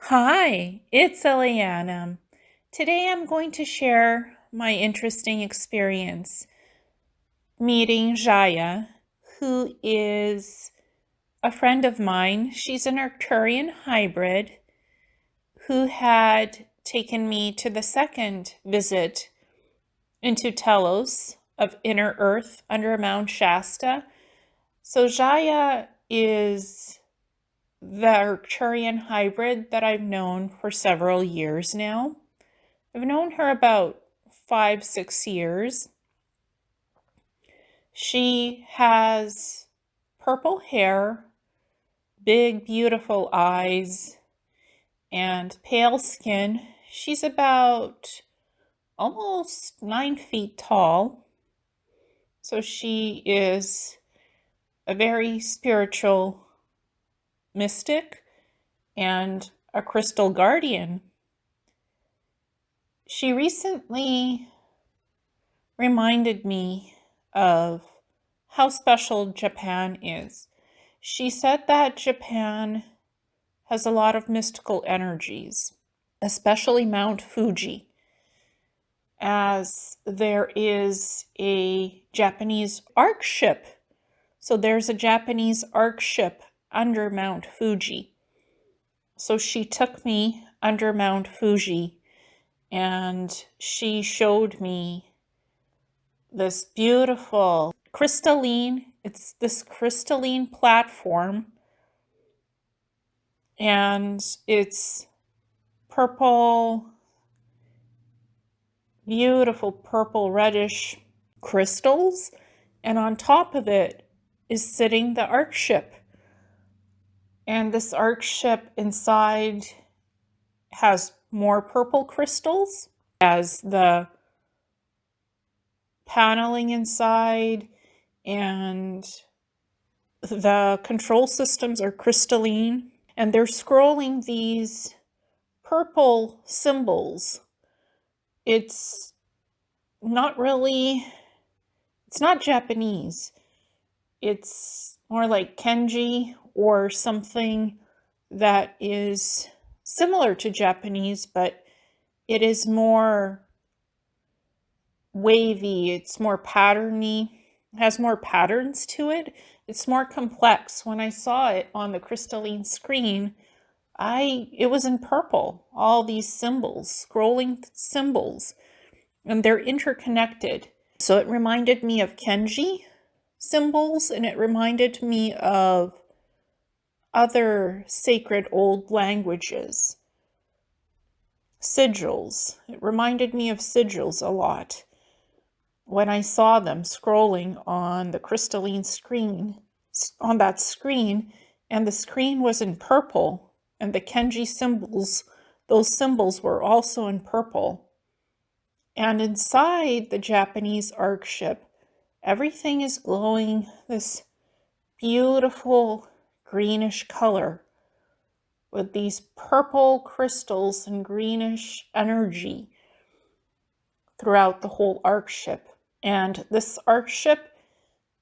Hi, it's Ileana. Today I'm going to share my interesting experience meeting Jaya, who is a friend of mine. She's an Arcturian hybrid who had taken me to the second visit into Telos of Inner Earth under Mount Shasta. So Jaya is the Arcturian hybrid that I've known for several years now. I've known her about 5, 6 years. She has purple hair, big, beautiful eyes, and pale skin. She's about almost 9 feet tall. So she is a very spiritual mystic and a crystal guardian. She recently reminded me of how special Japan is. She said that Japan has a lot of mystical energies, especially Mount Fuji, as there is a Japanese ark ship. So there's a Japanese ark ship under Mount Fuji. So she took me under Mount Fuji and she showed me this beautiful it's this crystalline platform, and it's purple, beautiful purple reddish crystals, and on top of it is sitting the ark ship. And this ark ship inside has more purple crystals as the paneling inside, and the control systems are crystalline, and they're scrolling these purple symbols. It's not Japanese. It's more like kanji or something that is similar to Japanese, but it is more wavy, it's more patterny, has more patterns to it. It's more complex. When I saw it on the crystalline screen, it was in purple, all these symbols, scrolling symbols, and they're interconnected. So it reminded me of kanji symbols, and it reminded me of other sacred old languages. Sigils. It reminded me of sigils a lot when I saw them scrolling on the crystalline screen, on that screen, and the screen was in purple, and the kanji symbols, those symbols were also in purple. And inside the Japanese ark ship, everything is glowing this beautiful greenish color with these purple crystals and greenish energy throughout the whole ark ship. And this ark ship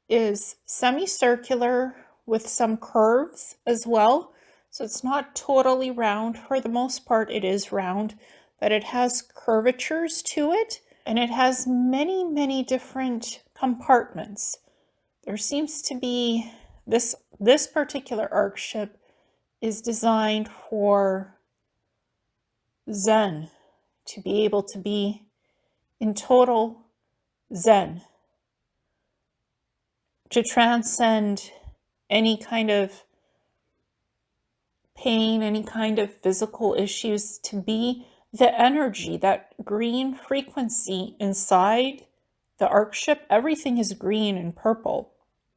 is semicircular with some curves as well. So it's not totally round. For the most part, it is round, but it has curvatures to it, and it has many, many different compartments. There seems to be this particular ark ship is designed for Zen, to be able to be in total Zen, to transcend any kind of pain, any kind of physical issues, to be the energy, that green frequency inside the ark ship. Everything is green and purple,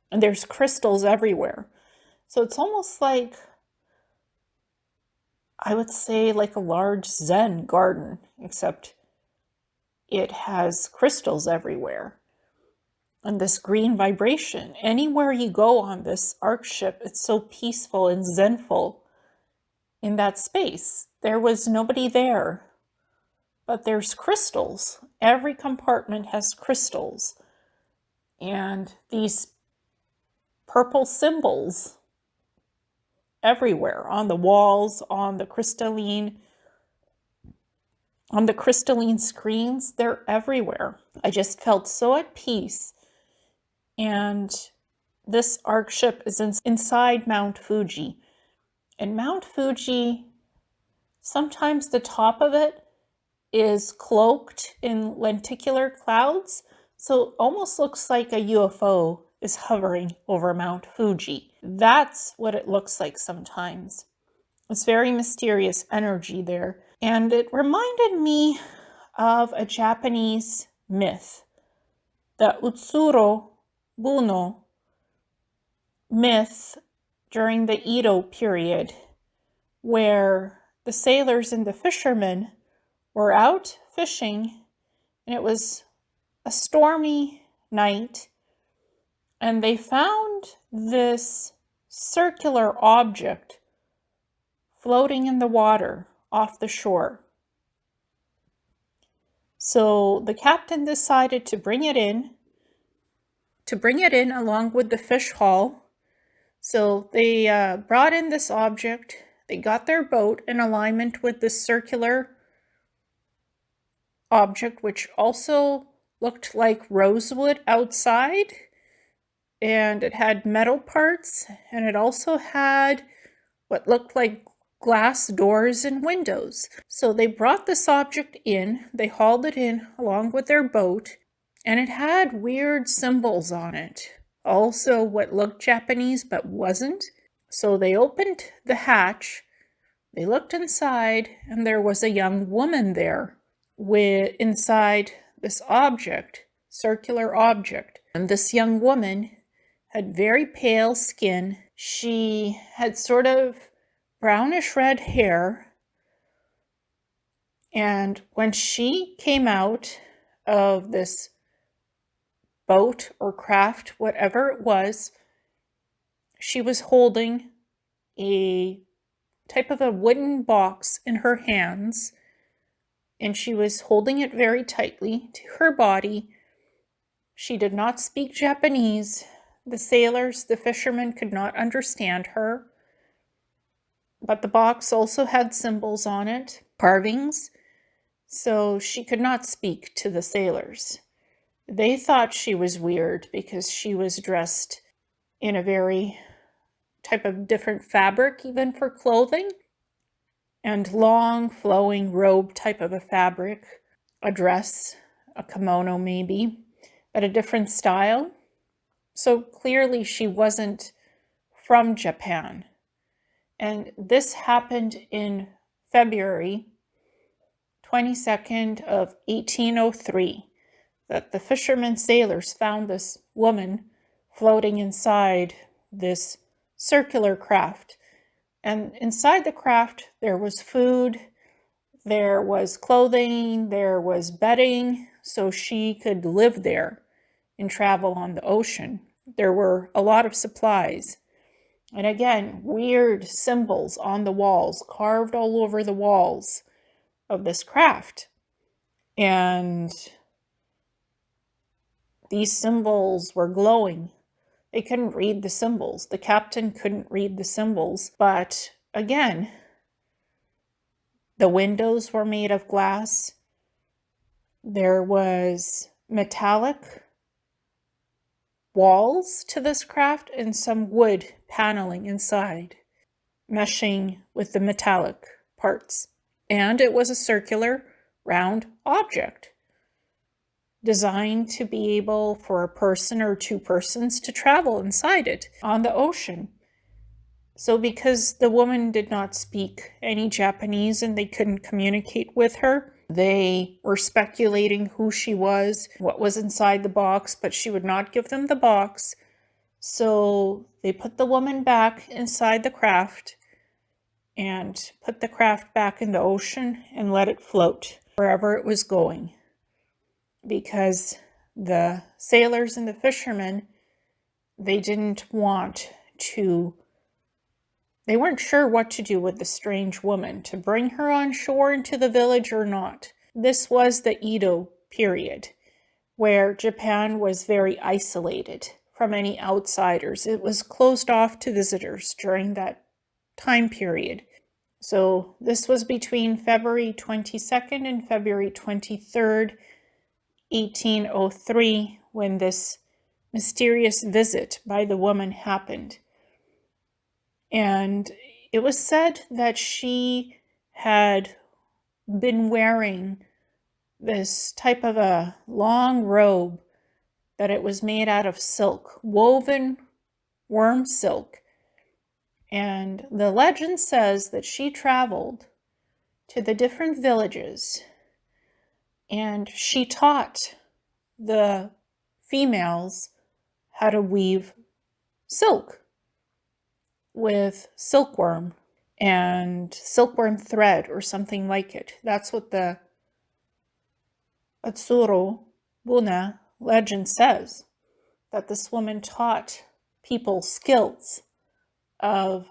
and there's crystals everywhere. So it's almost like, I would say, like a large Zen garden, except it has crystals everywhere. And this green vibration, anywhere you go on this ark ship, it's so peaceful and zenful in that space. There was nobody there, but there's crystals. Every compartment has crystals. And these purple symbols everywhere, on the walls, on the crystalline screens. They're everywhere. I just felt so at peace. And this Ark ship is inside Mount Fuji. And Mount Fuji, sometimes the top of it is cloaked in lenticular clouds, so it almost looks like a UFO is hovering over Mount Fuji. That's what it looks like sometimes. It's very mysterious energy there. And it reminded me of a Japanese myth, the Utsuro Buno myth during the Edo period, where the sailors and the fishermen were out fishing, and it was a stormy night, and they found this circular object floating in the water off the shore. So the captain decided to bring it in along with the fish haul. So they brought in this object. They got their boat in alignment with this circular object, which also looked like rosewood outside, and it had metal parts, and it also had what looked like glass doors and windows. So they brought this object in, they hauled it in along with their boat, and it had weird symbols on it. Also what looked Japanese but wasn't. So they opened the hatch, they looked inside, and there was a young woman there inside this object, circular object. And this young woman had very pale skin. She had sort of brownish red hair. And when she came out of this boat or craft, whatever it was, she was holding a type of a wooden box in her hands, and she was holding it very tightly to her body. She did not speak Japanese. The sailors, the fishermen could not understand her, but the box also had symbols on it, carvings, so she could not speak to the sailors. They thought she was weird because she was dressed in a very type of different fabric, even for clothing, and long flowing robe type of a fabric, a dress, a kimono maybe, but a different style. So clearly she wasn't from Japan. And this happened in February 22nd of 1803. That the fishermen sailors found this woman floating inside this circular craft. And inside the craft, there was food, there was clothing, there was bedding, so she could live there and travel on the ocean. There were a lot of supplies. And again, weird symbols on the walls, carved all over the walls of this craft. And these symbols were glowing. They couldn't read the symbols. The captain couldn't read the symbols. But again, the windows were made of glass. There was metallic walls to this craft and some wood paneling inside, meshing with the metallic parts. And it was a circular, round object, designed to be able for a person or two persons to travel inside it on the ocean. So because the woman did not speak any Japanese and they couldn't communicate with her, they were speculating who she was, what was inside the box, but she would not give them the box. So they put the woman back inside the craft and put the craft back in the ocean and let it float wherever it was going. Because the sailors and the fishermen, they weren't sure what to do with the strange woman, to bring her on shore into the village or not. This was the Edo period, where Japan was very isolated from any outsiders. It was closed off to visitors during that time period. So this was between February 22nd and February 23rd, 1803, when this mysterious visit by the woman happened. And it was said that she had been wearing this type of a long robe, that it was made out of silk, woven worm silk. And the legend says that she traveled to the different villages and she taught the females how to weave silk with silkworm and silkworm thread or something like it. That's what the Atsuro Buna legend says, that this woman taught people skills of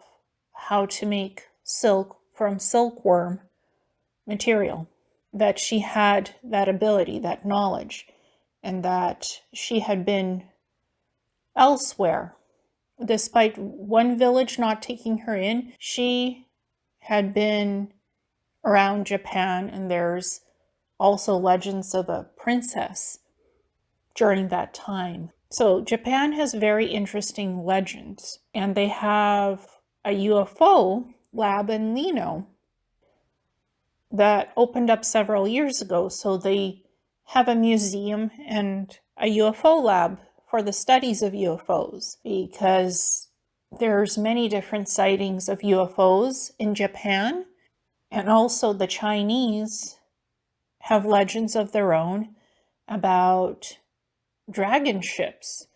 how to make silk from silkworm material, that she had that ability, that knowledge, and that she had been elsewhere. Despite one village not taking her in, she had been around Japan, and there's also legends of a princess during that time. So Japan has very interesting legends, and they have a UFO lab in Lino that opened up several years ago. So they have a museum and a UFO lab for the studies of UFOs, because there's many different sightings of UFOs in Japan, and also the Chinese have legends of their own about dragon ships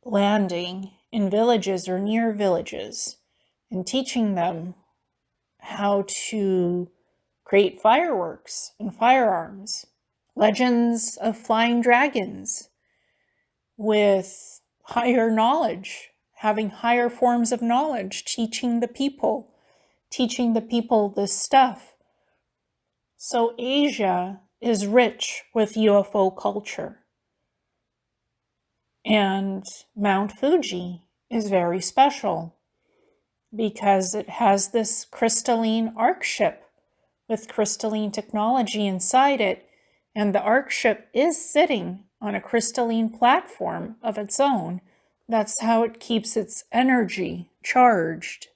landing in villages or near villages and teaching them how to create fireworks and firearms. Legends of flying dragons with higher knowledge, having higher forms of knowledge, teaching the people this stuff. So Asia is rich with UFO culture. And Mount Fuji is very special because it has this crystalline arc ship with crystalline technology inside it, and the arc ship is sitting on a crystalline platform of its own. That's how it keeps its energy charged,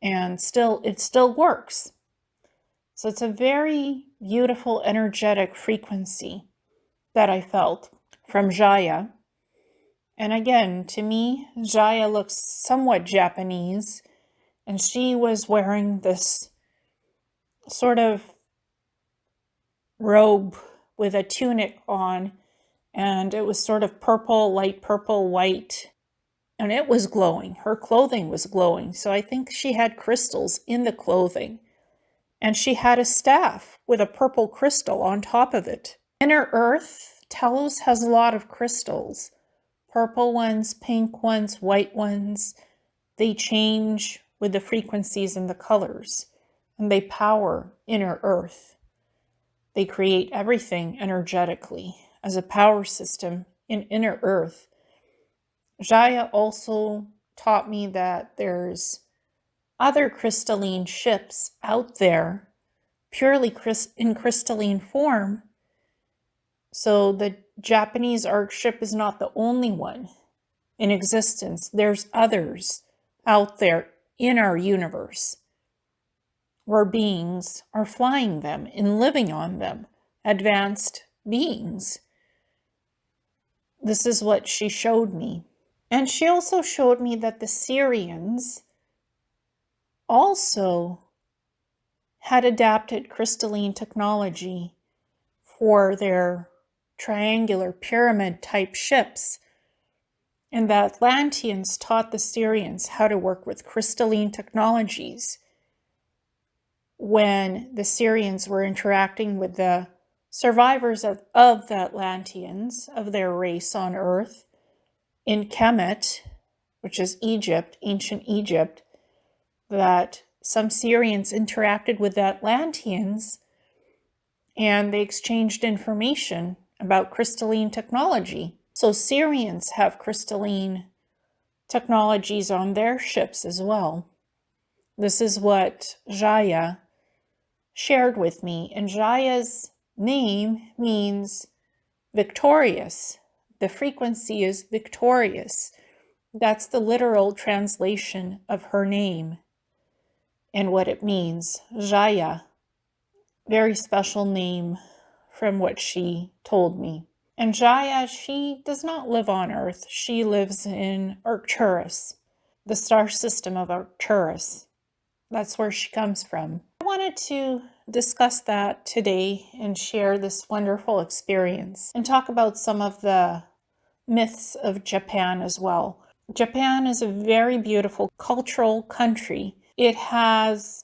and it still works. So it's a very beautiful energetic frequency that I felt from Jaya. And again, to me, Jaya looks somewhat Japanese, and she was wearing this sort of robe with a tunic on, and it was sort of purple, light purple, white, and it was glowing. Her clothing was glowing, so I think she had crystals in the clothing. And she had a staff with a purple crystal on top of it. Inner Earth, Telos has a lot of crystals. Purple ones, pink ones, white ones. They change with the frequencies and the colors, and they power Inner Earth. They create everything energetically as a power system in Inner Earth. Jaya also taught me that there's other crystalline ships out there, purely in crystalline form. So the Japanese arc ship is not the only one in existence. There's others out there in our universe where beings are flying them and living on them, advanced beings. This is what she showed me. And she also showed me that the Syrians also had adapted crystalline technology for their triangular pyramid type ships, and the Atlanteans taught the Syrians how to work with crystalline technologies when the Syrians were interacting with the survivors of the Atlanteans, of their race on Earth, in Kemet, which is Egypt, ancient Egypt, that some Syrians interacted with the Atlanteans and they exchanged information about crystalline technology. So Syrians have crystalline technologies on their ships as well. This is what Jaya shared with me. And Jaya's name means victorious. The frequency is victorious. That's the literal translation of her name and what it means. Jaya. Very special name from what she told me. And Jaya, she does not live on Earth. She lives in Arcturus, the star system of Arcturus. That's where she comes from. I wanted to discuss that today and share this wonderful experience and talk about some of the myths of Japan as well. Japan is a very beautiful cultural country. It's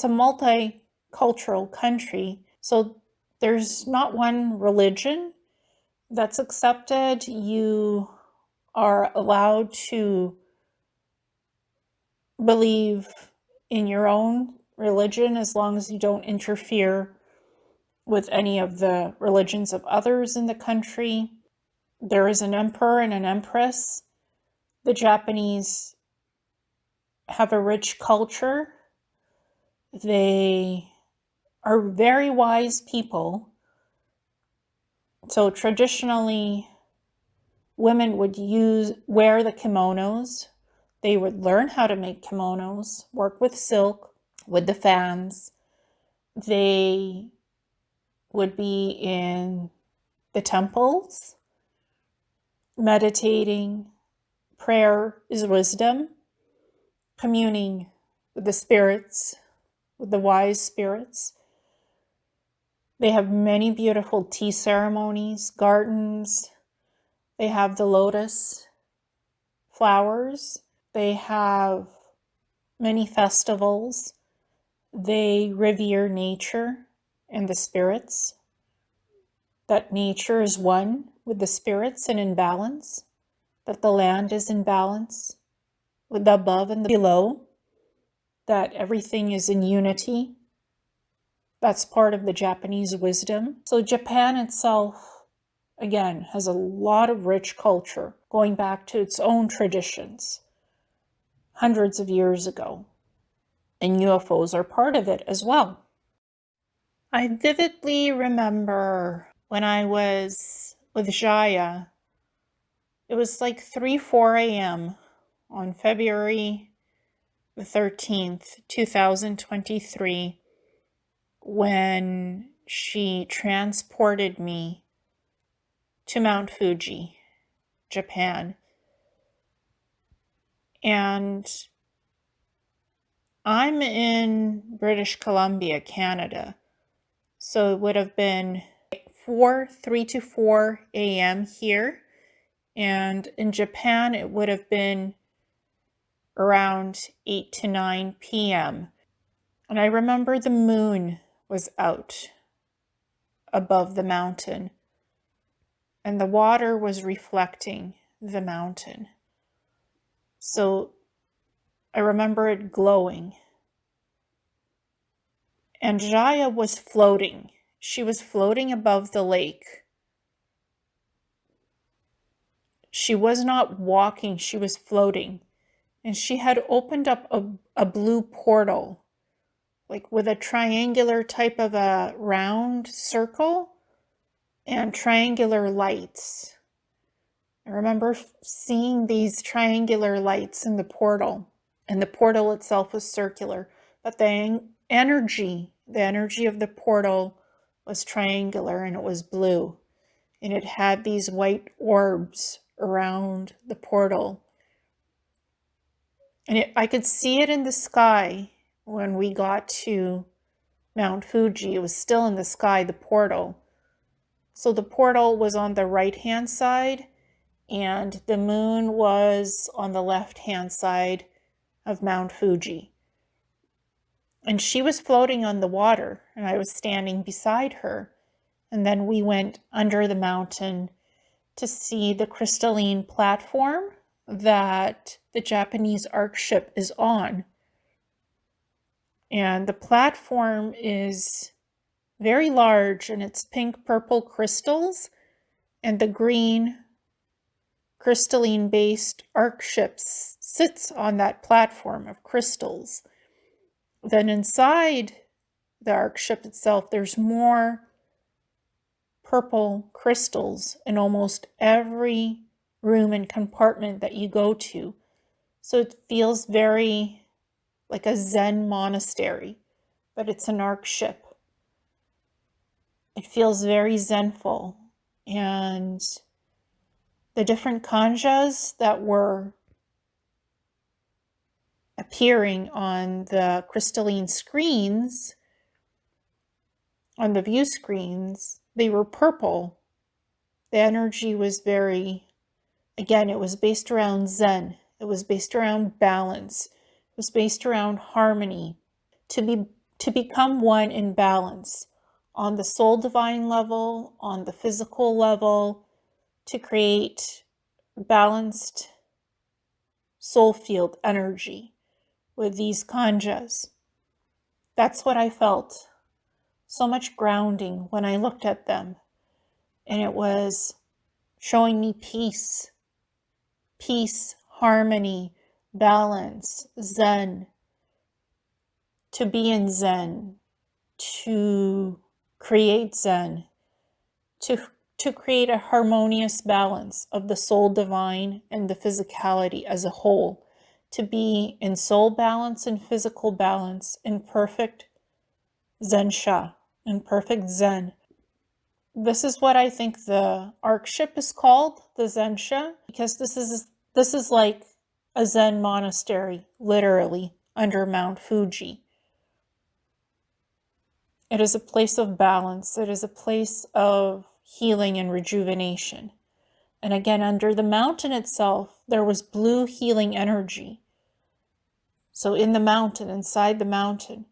a multicultural country, so there's not one religion that's accepted. You are allowed to believe in your own religion as long as you don't interfere with any of the religions of others in the country. There is an emperor and an empress. The Japanese have a rich culture. They are very wise people. So traditionally, women would wear the kimonos. They would learn how to make kimonos, work with silk, with the fans. They would be in the temples, meditating. Prayer is wisdom, communing with the spirits, with the wise spirits. They have many beautiful tea ceremonies, gardens. They have the lotus flowers. They have many festivals. They revere nature and the spirits. That nature is one with the spirits and in balance. That the land is in balance with the above and the below. That everything is in unity. That's part of the Japanese wisdom. So Japan itself, again, has a lot of rich culture going back to its own traditions hundreds of years ago. And UFOs are part of it as well. I vividly remember when I was with Jaya, it was like 4 a.m. on February the 13th, 2023, when she transported me to Mount Fuji, Japan. And I'm in British Columbia, Canada. So it would have been 3 to 4 a.m. here. And in Japan, it would have been around 8 to 9 p.m. And I remember the moon was out above the mountain, and the water was reflecting the mountain. So I remember it glowing. And Jaya was floating. She was floating above the lake. She was not walking, she was floating. And she had opened up a blue portal, like with a triangular type of a round circle and triangular lights. I remember seeing these triangular lights in the portal, and the portal itself was circular, but the energy of the portal was triangular, and it was blue, and it had these white orbs around the portal. And I could see it in the sky when we got to Mount Fuji. It was still in the sky, the portal. So the portal was on the right-hand side, and the moon was on the left-hand side of Mount Fuji. And she was floating on the water, and I was standing beside her. And then we went under the mountain to see the crystalline platform that the Japanese Ark ship is on. And the platform is very large, and it's pink-purple crystals, and the green crystalline-based Arc ship sits on that platform of crystals, then inside the Arc ship itself, there's more purple crystals in almost every room and compartment that you go to. So it feels very like a Zen monastery, but it's an Arc ship. It feels very Zenful, and the different kanjas that were appearing on the crystalline screens, on the view screens, they were purple. The energy was very, again, it was based around Zen. It was based around balance. It was based around harmony. To become one in balance on the soul divine level, on the physical level, to create balanced soul field energy with these kanjas. That's what I felt. So much grounding when I looked at them. And it was showing me peace, harmony, balance, Zen. To be in Zen, to create Zen, to create a harmonious balance of the soul divine and the physicality as a whole, to be in soul balance and physical balance in perfect Zensha, in perfect Zen. This is what I think the Arc ship is called, the Zensha, because this is like a Zen monastery, literally, under Mount Fuji. It is a place of balance. It is a place of healing and rejuvenation. And again, under the mountain itself, there was blue healing energy. So in the mountain, inside the mountain,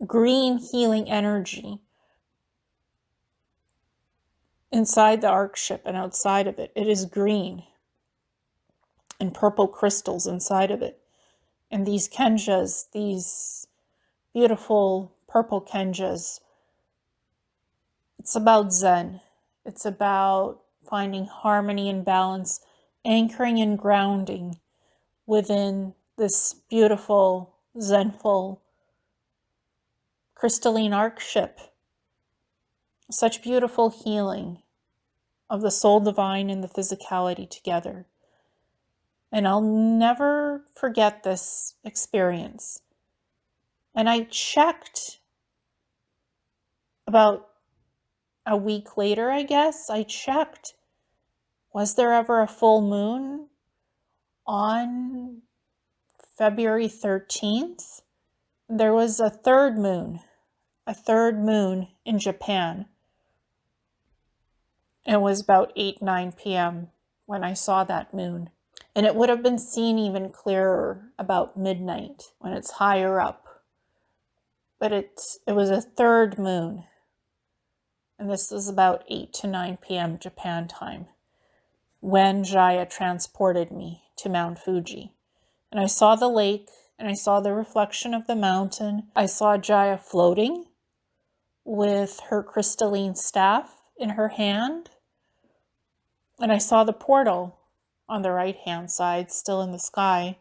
green healing energy. Inside the Arc ship and outside of it, it is green. And purple crystals inside of it. And these kenjas, these beautiful purple kenjas, it's about Zen. It's about finding harmony and balance, anchoring and grounding within this beautiful, Zenful, crystalline Arc ship. Such beautiful healing of the soul divine and the physicality together. And I'll never forget this experience. And I checked about a week later, I guess. I checked, was there ever a full moon on February 13th? There was a third moon in Japan. It was about 9 p.m. when I saw that moon. And it would have been seen even clearer about midnight when it's higher up. But it was a third moon. And this was about 8 to 9 p.m. Japan time when Jaya transported me to Mount Fuji. And I saw the lake and I saw the reflection of the mountain. I saw Jaya floating with her crystalline staff in her hand. And I saw the portal on the right-hand side, still in the sky.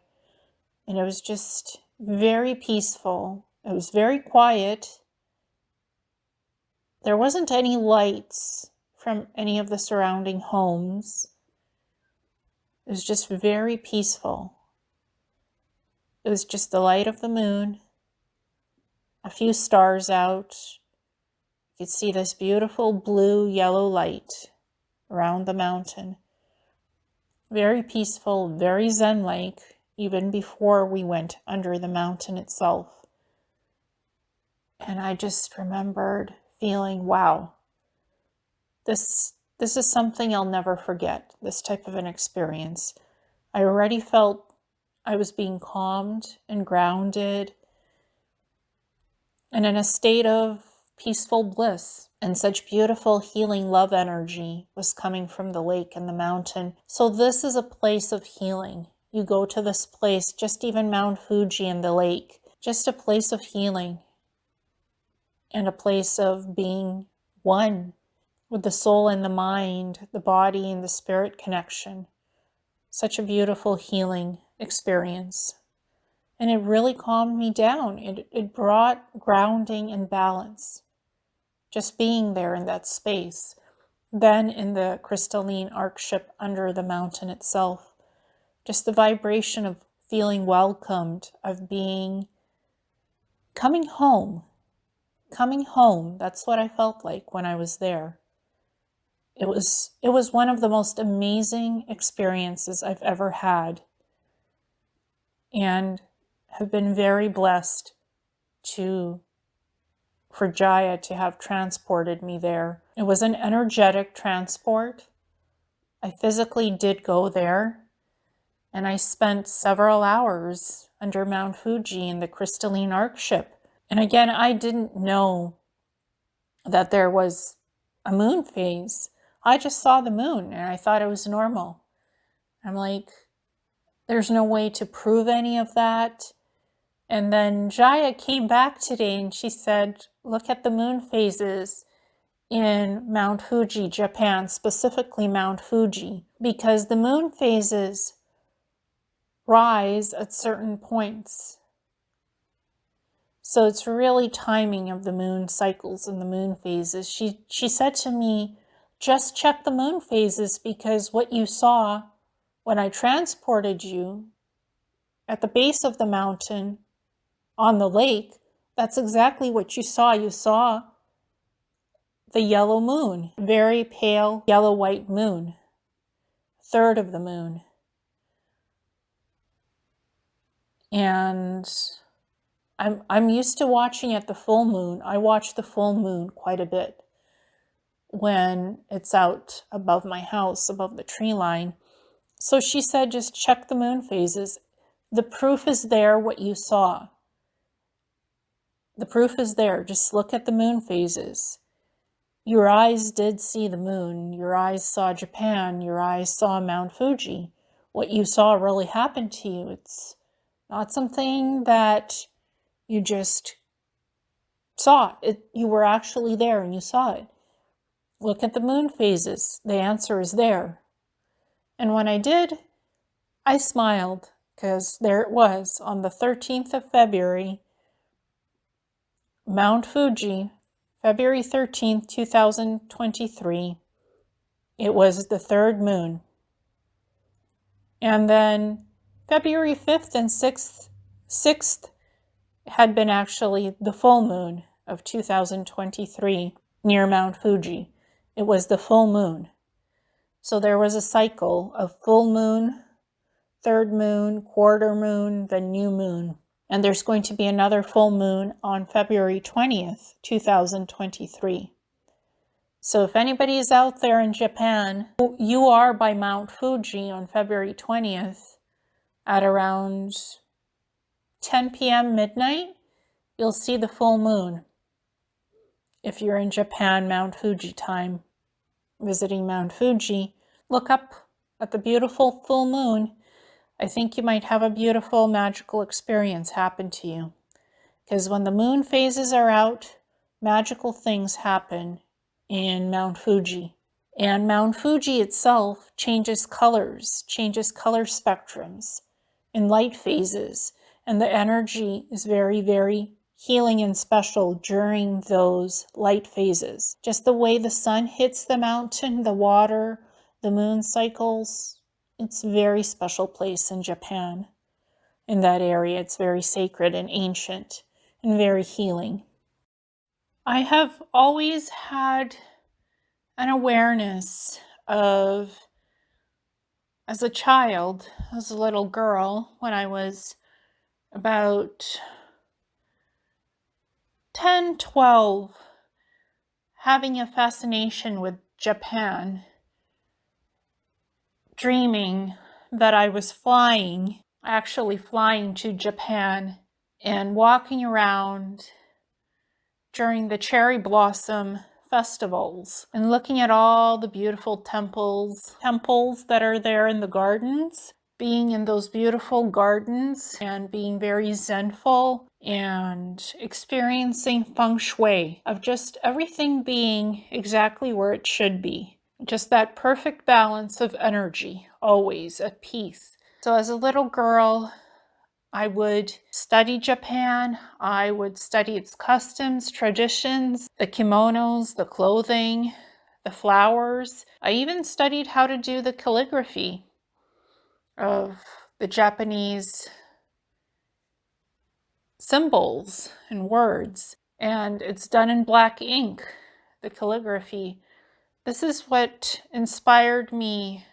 And it was just very peaceful. It was very quiet. There wasn't any lights from any of the surrounding homes. It was just very peaceful. It was just the light of the moon, a few stars out. You could see this beautiful blue, yellow light around the mountain. Very peaceful, very Zen-like, even before we went under the mountain itself. And I just remembered feeling, wow, this is something I'll never forget, this type of an experience. I already felt I was being calmed and grounded and in a state of peaceful bliss. And such beautiful healing love energy was coming from the lake and the mountain. So this is a place of healing. You go to this place, just even Mount Fuji and the lake, just a place of healing and a place of being one with the soul and the mind, the body and the spirit connection. Such a beautiful healing experience. And it really calmed me down. It brought grounding and balance. Just being there in that space. Then in the crystalline arc ship under the mountain itself. Just the vibration of feeling welcomed, of coming home. Coming home. That's what I felt like when I was there. It was one of the most amazing experiences I've ever had, and have been very blessed for Jaya to have transported me there. It was an energetic transport. I physically did go there, and I spent several hours under Mount Fuji in the crystalline arc ship. And again, I didn't know that there was a moon phase. I just saw the moon and I thought it was normal. I'm like, there's no way to prove any of that. And then Jaya came back today and she said, look at the moon phases in Mount Fuji, Japan, specifically Mount Fuji, because the moon phases rise at certain points. So it's really timing of the moon cycles and the moon phases. She said to me, just check the moon phases, because what you saw when I transported you at the base of the mountain on the lake, that's exactly what you saw. You saw the yellow moon, very pale yellow-white moon, third of the moon. And I'm used to watching at the full moon. I watch the full moon quite a bit when it's out above my house, above the tree line. So she said, just check the moon phases. The proof is there, what you saw. The proof is there. Just look at the moon phases. Your eyes did see the moon. Your eyes saw Japan. Your eyes saw Mount Fuji. What you saw really happened to you. It's not something that you just saw. You were actually there and you saw it. Look at the moon phases. The answer is there. And when I did, I smiled, because there it was on the 13th of February, Mount Fuji, February 13th, 2023. It was the third moon. And then February 5th and 6th had been actually the full moon of 2023 near Mount Fuji. It was the full moon. So there was a cycle of full moon, third moon, quarter moon, then new moon. And there's going to be another full moon on February 20th, 2023. So if anybody is out there in Japan, you are by Mount Fuji on February 20th at around 10 p.m. midnight, you'll see the full moon. If you're in Japan, Mount Fuji time, visiting Mount Fuji, look up at the beautiful full moon. I think you might have a beautiful magical experience happen to you. Because when the moon phases are out, magical things happen in Mount Fuji. And Mount Fuji itself changes colors, changes color spectrums in light phases. And the energy is very, very healing and special during those light phases. Just the way the sun hits the mountain, the water, the moon cycles, it's a very special place in Japan. In that area, it's very sacred and ancient and very healing. I have always had an awareness of, as a child, as a little girl, when I was about 10, 12, having a fascination with Japan, dreaming that I was actually flying to Japan and walking around during the cherry blossom festivals and looking at all the beautiful temples that are there in the gardens, being in those beautiful gardens and being very zenful and experiencing feng shui of just everything being exactly where it should be. Just that perfect balance of energy, always at peace. So as a little girl, I would study Japan. I would study its customs, traditions, the kimonos, the clothing, the flowers. I even studied how to do the calligraphy of the Japanese symbols and words. And it's done in black ink, the calligraphy. This is what inspired me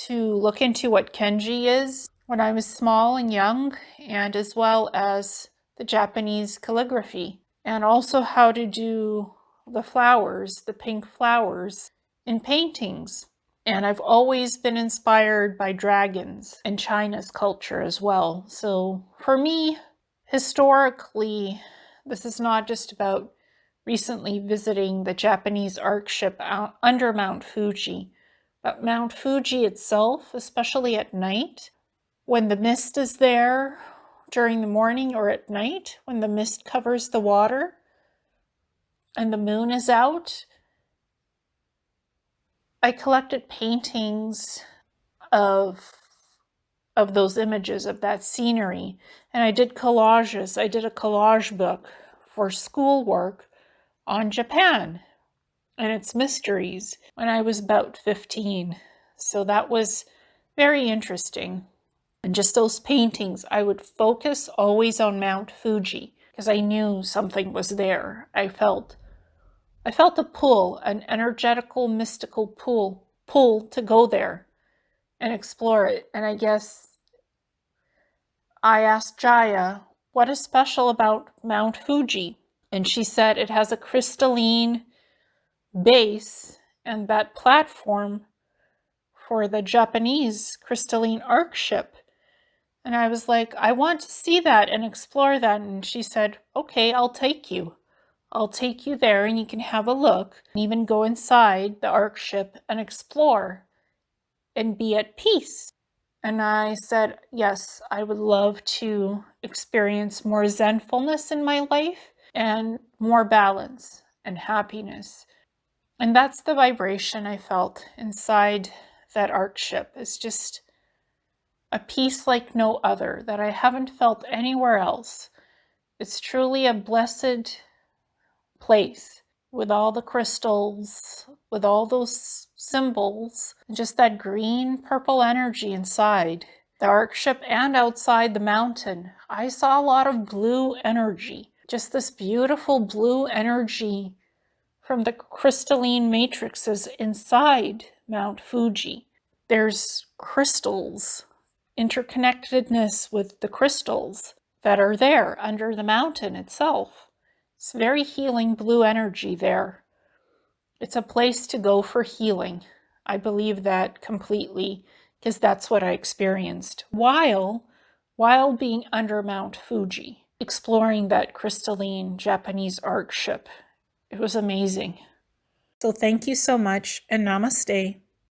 to look into what kanji is when I was small and young, and as well as the Japanese calligraphy, and also how to do the flowers, the pink flowers, in paintings. And I've always been inspired by dragons and China's culture as well. So for me, historically, this is not just about recently visiting the Japanese Ark ship under Mount Fuji, but Mount Fuji itself, especially at night, when the mist is there during the morning or at night, when the mist covers the water and the moon is out. I collected paintings of those images, of that scenery, and I did collages. I did a collage book for schoolwork on Japan and its mysteries when I was about 15. So that was very interesting. And just those paintings, I would focus always on Mount Fuji because I knew something was there. I felt a pull, an energetical, mystical pull to go there and explore it. And I guess I asked Jaya, what is special about Mount Fuji? And she said it has a crystalline base and that platform for the Japanese crystalline Ark ship. And I was like, I want to see that and explore that. And she said, okay, I'll take you. I'll take you there and you can have a look and even go inside the Ark ship and explore and be at peace. And I said, yes, I would love to experience more zenfulness in my life and more balance and happiness. And that's the vibration I felt inside that Ark ship. It's just a peace like no other that I haven't felt anywhere else. It's truly a blessed place with all the crystals, with all those symbols, and just that green purple energy inside the Ark ship and outside the mountain. I saw a lot of blue energy, just this beautiful blue energy from the crystalline matrices inside Mount Fuji. There's crystals, interconnectedness with the crystals that are there under the mountain itself. It's very healing blue energy there. It's a place to go for healing. I believe that completely because that's what I experienced while being under Mount Fuji, exploring that crystalline Japanese Ark ship. It was amazing. So thank you so much and namaste.